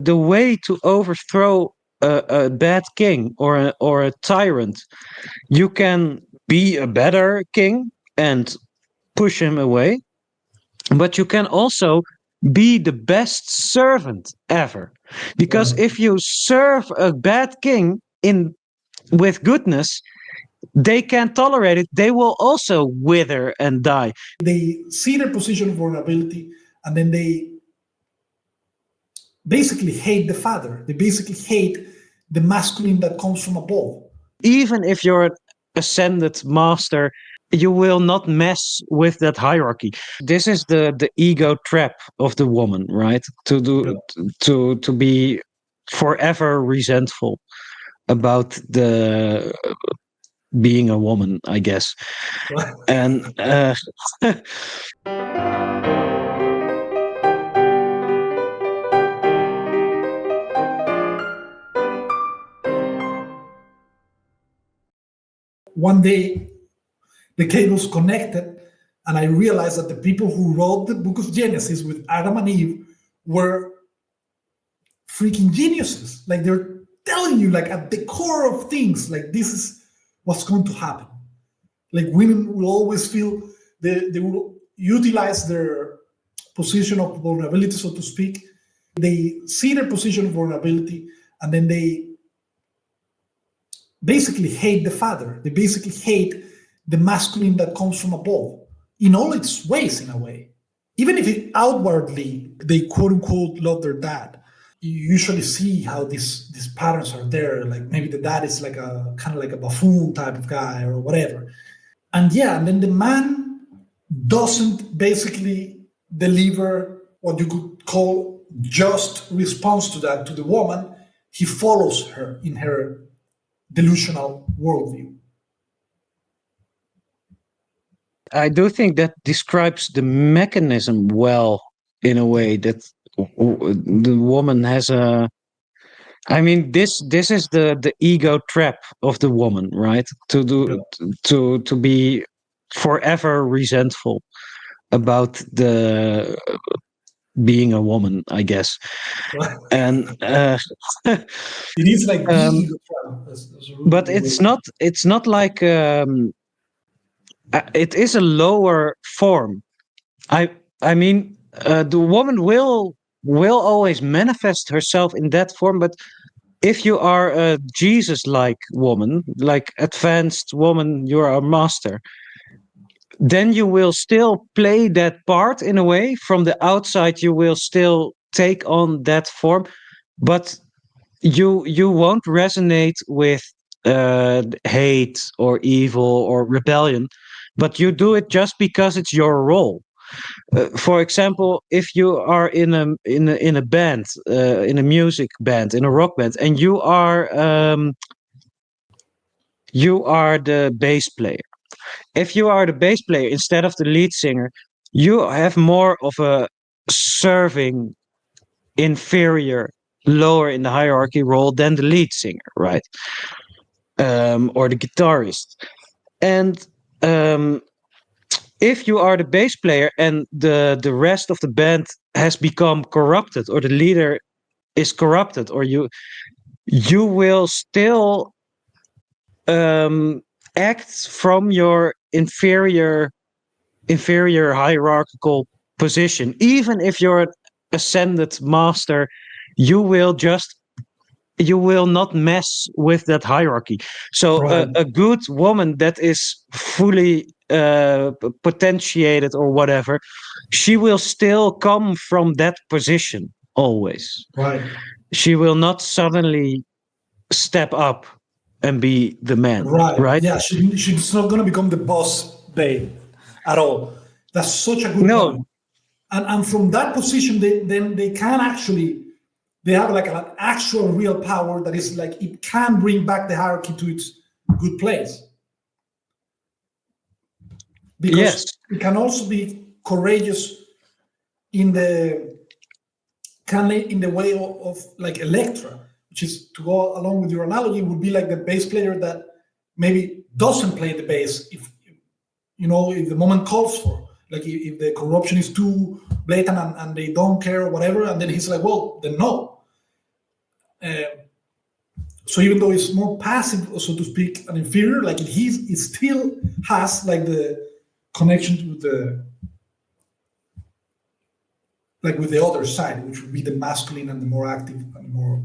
the way to overthrow a bad king or a tyrant. You can be a better king and push him away, but you can also be the best servant ever. Because Right. if you serve a bad king in with goodness, they can't tolerate it. They will also wither and die. They see their position of vulnerability, and then they basically hate the father. They basically hate the masculine that comes from above. Even if you're an ascended master, you will not mess with that hierarchy. This is the ego trap of the woman, right? To be forever resentful about the being a woman, I guess. Right. And One day, the cables connected, and I realized that the people who wrote the book of Genesis with Adam and Eve were freaking geniuses. Like they're telling you, like at the core of things, like this is what's going to happen. Like women will always feel they will utilize their position of vulnerability, so to speak. They see their position of vulnerability, and then they basically hate the father. They basically hate the masculine that comes from above in all its ways, in a way. Even if outwardly they quote unquote love their dad, you usually see how these patterns are there. Like maybe the dad is like a kind of like a buffoon type of guy or whatever. And yeah, and then the man doesn't basically deliver what you could call just response to that to the woman. He follows her in her delusional worldview. I do think that describes the mechanism well, in a way that the woman has a. I mean, this is the ego trap of the woman, right? Yeah. To be forever resentful about the being a woman, I guess. And It is like the um, ego trap. That's really but the way. it's not like it is a lower form. I I mean, the woman will always manifest herself in that form, but if you are a Jesus-like woman, like advanced woman, you are a master, then you will still play that part in a way. From the outside, you will still take on that form, but you won't resonate with hate or evil or rebellion, but you do it just because it's your role. For example, if you are in a band, in a music band, in a rock band, and you are the bass player. If you are the bass player instead of the lead singer, you have more of a serving, inferior, lower in the hierarchy role than the lead singer, right? Or the guitarist. And if you are the bass player and the rest of the band has become corrupted, or the leader is corrupted, or you will still act from your inferior hierarchical position. Even if you're an ascended master, you will just you will not mess with that hierarchy. So Right. a good woman that is fully potentiated or whatever, she will still come from that position always. Right. She will not suddenly step up and be the man, Right. right? Yeah. She's not going to become the boss babe at all. That's such a good No, point. And from that position, then they can actually they have like an actual real power that is like it can bring back the hierarchy to its good place, because yes, it can also be courageous in the in the way of like Electra, which is, to go along with your analogy, would be like the bass player that maybe doesn't play the bass if if the moment calls for, like if the corruption is too blatant and they don't care or whatever, and then he's like, well, then no. So even though it's more passive, so to speak, and inferior, like it still has like the connection with the with the other side, which would be the masculine and the more active and more.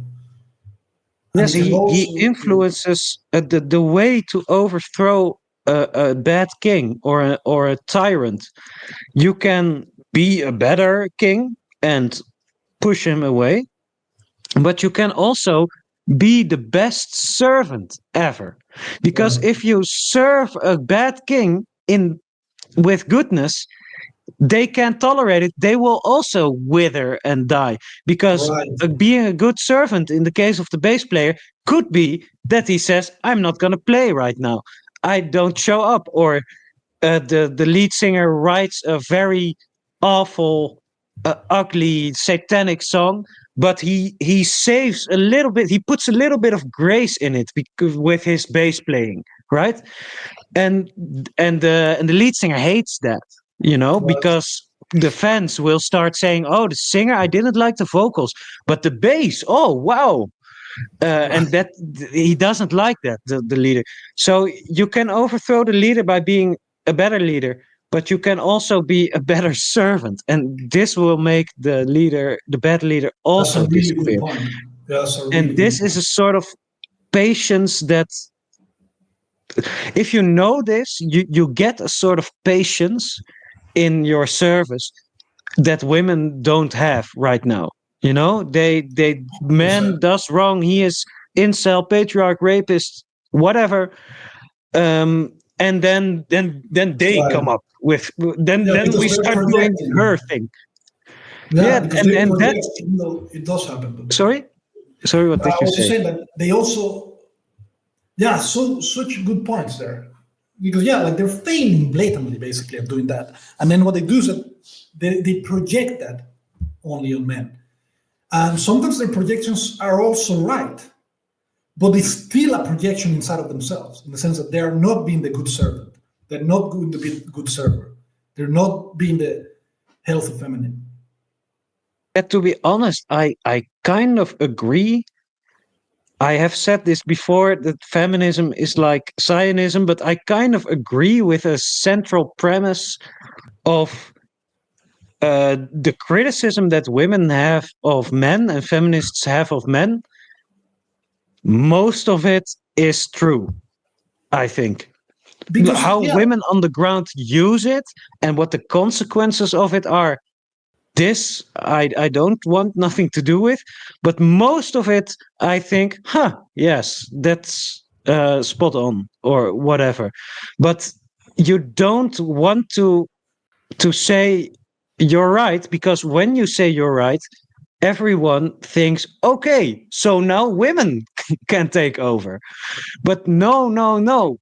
And Yes, it can he also, influences the way to overthrow a bad king or a tyrant. You can be a better king and push him away, but you can also be the best servant ever. Because right, if you serve a bad king in with goodness, they can't tolerate it. They will also wither and die. Because right, being a good servant in the case of the bass player could be that he says, I'm not going to play right now. I don't show up. Or the lead singer writes a very awful, ugly, satanic song, but he saves a little bit. He puts a little bit of grace in it because with his bass playing, right? And and the lead singer hates that, right, because the fans will start saying, "Oh, the singer, I didn't like the vocals, but the bass, oh wow." right. And that he doesn't like that, the leader. So you can overthrow the leader by being a better leader, but you can also be a better servant, and this will make the bad leader, That's a also really good disappear. point. That's a really And good this is point. a sort of patience that, if you know this, you get a sort of patience in your service that women don't have right now. They man 100%. does wrong, he is incel, patriarch, rapist, whatever. And then they Right. come up with, Yeah, then we because they're start doing her projecting. thing. Yeah, Yeah, because and they and project, that's, even though it does happen. sorry, what But I did you was just say? saying that they also, yeah, so such good points there. Because yeah, like they're failing blatantly, basically, at doing that. And then what they do is that they project that only on men. And sometimes their projections are also right, but it's still a projection inside of themselves, in the sense that they are not being the good servant. They're not going to be good server. They're not being the healthy feminine. To be honest, I kind of agree. I have said this before, that feminism is like Zionism, but I kind of agree with a central premise of the criticism that women have of men and feminists have of men. Most of it is true, I think. Because How yeah, women on the ground use it and what the consequences of it are, this I don't want nothing to do with. But most of it, I think, yes, that's spot on or whatever. But you don't want to say you're right, because when you say you're right, everyone thinks, okay, so now women can take over. But no, no, no,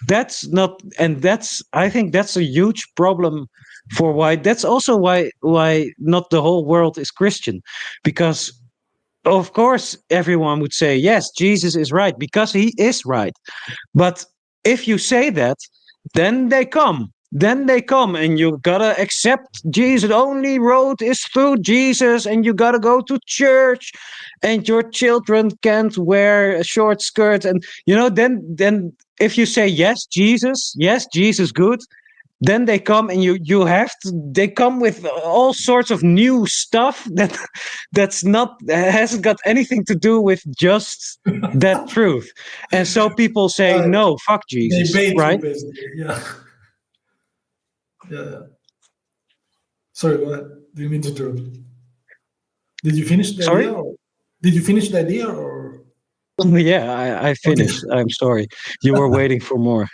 that's not. And that's, I think that's a huge problem for why, that's also why not the whole world is Christian. Because of course everyone would say, yes, Jesus is right, because he is right. But if you say that, then they come. Then they come, and you gotta accept Jesus. Only road is through Jesus, and you gotta go to church, and your children can't wear a short skirt. And then if you say yes, Jesus, good, then they come, and you have to. They come with all sorts of new stuff that's not, hasn't got anything to do with just that truth. And so people say, right. no, fuck They Jesus, bait you right? basically. Yeah. Yeah. Yeah. Sorry, go ahead. Do you mean to interrupt? Did you finish the idea, Sorry. or did you finish the idea, or Yeah, I okay? finished. I'm sorry. You were waiting for more.